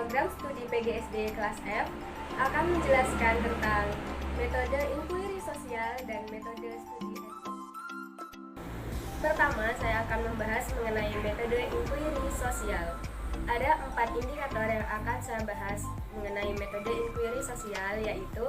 program studi PGSD kelas F akan menjelaskan tentang metode inquiry sosial dan metode studi etik. Pertama, saya akan membahas mengenai metode inquiry sosial. Ada 4 indikator yang akan saya bahas mengenai metode inquiry sosial, yaitu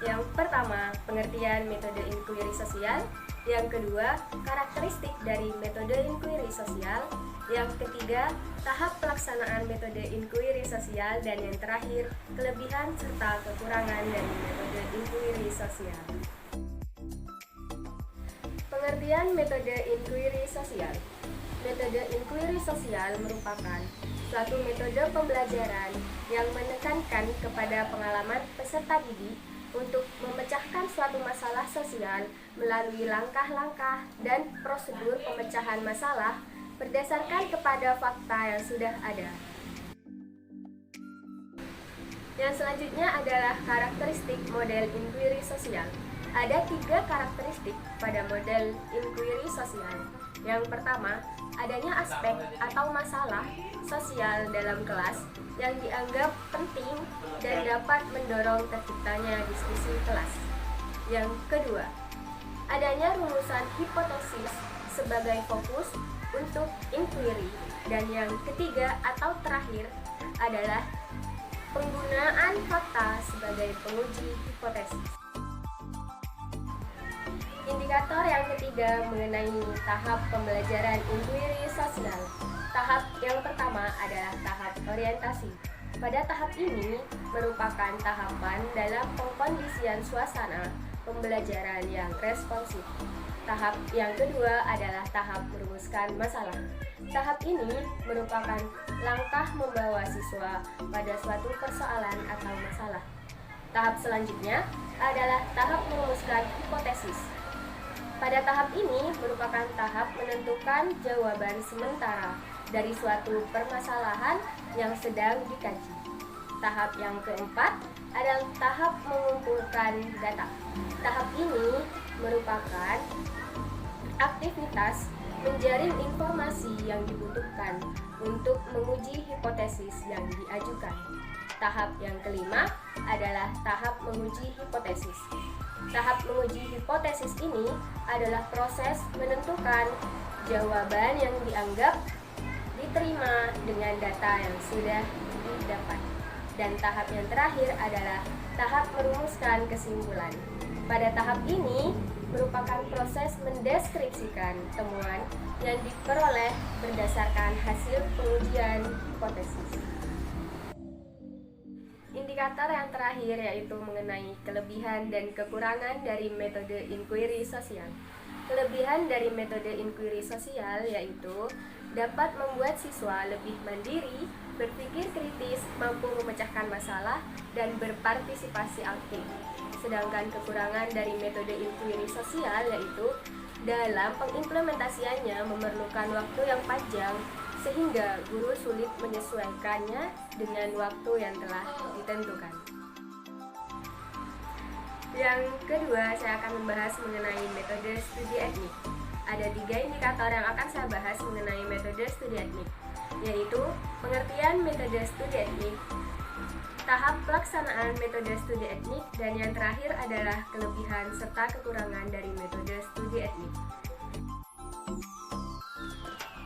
yang pertama, pengertian metode inquiry sosial. Yang kedua, karakteristik dari metode inquiry sosial. Yang ketiga, tahap pelaksanaan metode inquiry sosial. Dan yang terakhir, kelebihan serta kekurangan dari metode inquiry sosial. Pengertian metode inquiry sosial. Metode inquiry sosial merupakan suatu metode pembelajaran yang menekankan kepada pengalaman peserta didik untuk memecahkan suatu masalah sosial melalui langkah-langkah dan prosedur pemecahan masalah berdasarkan kepada fakta yang sudah ada. Yang selanjutnya adalah karakteristik model inquiry sosial. Ada 3 karakteristik pada model inquiry sosial. Yang pertama, adanya aspek atau masalah sosial dalam kelas yang dianggap penting dan dapat mendorong terciptanya diskusi kelas. Yang kedua, adanya rumusan hipotesis sebagai fokus untuk inquiry. Dan yang ketiga atau terakhir adalah penggunaan fakta sebagai penguji hipotesis. Indikator yang ketiga mengenai tahap pembelajaran inquiry sosial. Tahap yang pertama adalah tahap orientasi. Pada tahap ini merupakan tahapan dalam pengkondisian suasana pembelajaran yang responsif. Tahap yang kedua adalah tahap merumuskan masalah. Tahap ini merupakan langkah membawa siswa pada suatu persoalan atau masalah. Tahap selanjutnya adalah tahap merumuskan hipotesis. Pada tahap ini merupakan tahap menentukan jawaban sementara dari suatu permasalahan yang sedang dikaji. Tahap yang keempat adalah tahap mengumpulkan data. Tahap ini merupakan aktivitas menjaring informasi yang dibutuhkan untuk menguji hipotesis yang diajukan. Tahap yang kelima adalah tahap menguji hipotesis. Tahap menguji hipotesis ini adalah proses menentukan jawaban yang dianggap diterima dengan data yang sudah didapat. Dan tahap yang terakhir adalah tahap merumuskan kesimpulan. Pada tahap ini merupakan proses mendeskripsikan temuan yang diperoleh berdasarkan hasil pengujian hipotesis. Indikator yang terakhir yaitu mengenai kelebihan dan kekurangan dari metode inquiry sosial. Kelebihan dari metode inquiry sosial yaitu dapat membuat siswa lebih mandiri, berpikir kritis, mampu memecahkan masalah, dan berpartisipasi aktif. Sedangkan kekurangan dari metode inquiry sosial yaitu dalam pengimplementasiannya memerlukan waktu yang panjang sehingga guru sulit menyesuaikannya dengan waktu yang telah ditentukan. Yang kedua, saya akan membahas mengenai metode studi etnik. Ada 3 indikator yang akan saya bahas mengenai metode studi etnik, yaitu pengertian metode studi etnik, tahap pelaksanaan metode studi etnik, dan yang terakhir adalah kelebihan serta kekurangan dari metode studi etnik.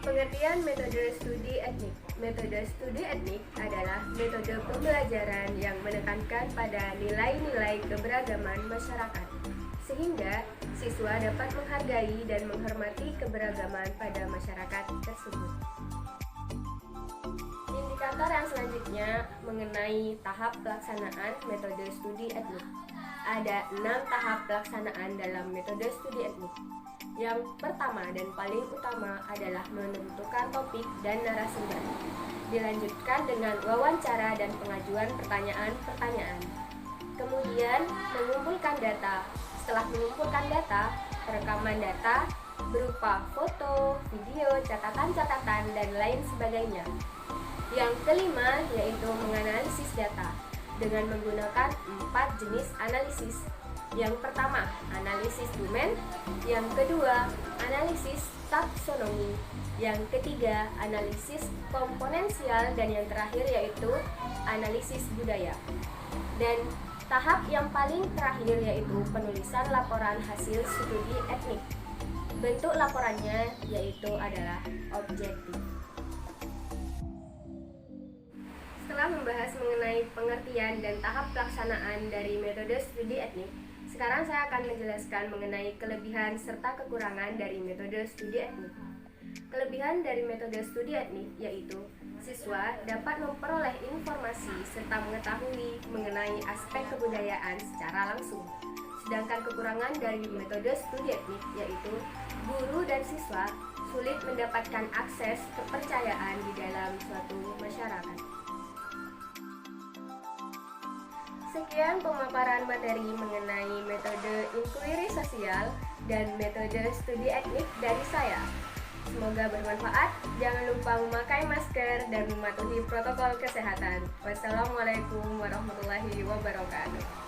Pengertian metode studi etnik. Metode studi etnik adalah metode pembelajaran yang menekankan pada nilai-nilai keberagaman masyarakat, sehingga siswa dapat menghargai dan menghormati keberagaman pada masyarakat tersebut. Indikator yang selanjutnya mengenai tahap pelaksanaan metode studi etnik. Ada 6 tahap pelaksanaan dalam metode studi etnik. Yang pertama dan paling utama adalah menentukan topik dan narasumber. Dilanjutkan dengan wawancara dan pengajuan pertanyaan-pertanyaan. Kemudian mengumpulkan data. Setelah mengumpulkan data, rekaman data berupa foto, video, catatan-catatan, dan lain sebagainya. Yang kelima yaitu menganalisis data dengan menggunakan 4 jenis analisis, Yang pertama, analisis domain. Yang kedua, analisis taksonomi. Yang ketiga, analisis komponensial. Dan yang terakhir yaitu analisis budaya. Dan tahap yang paling terakhir yaitu penulisan laporan hasil studi etnik. Bentuk laporannya yaitu adalah objektif. Setelah membahas mengenai pengertian dan tahap pelaksanaan dari metode studi etnik, sekarang saya akan menjelaskan mengenai kelebihan serta kekurangan dari metode studi etnik. Kelebihan dari metode studi etnik yaitu siswa dapat memperoleh informasi serta mengetahui mengenai aspek kebudayaan secara langsung. Sedangkan kekurangan dari metode studi etnik yaitu guru dan siswa sulit mendapatkan akses kepercayaan di dalam suatu masyarakat. Sekian pemaparan materi mengenai metode inquiry sosial dan metode studi etnik dari saya. Semoga bermanfaat. Jangan lupa memakai masker dan mematuhi protokol kesehatan. Wassalamualaikum warahmatullahi wabarakatuh.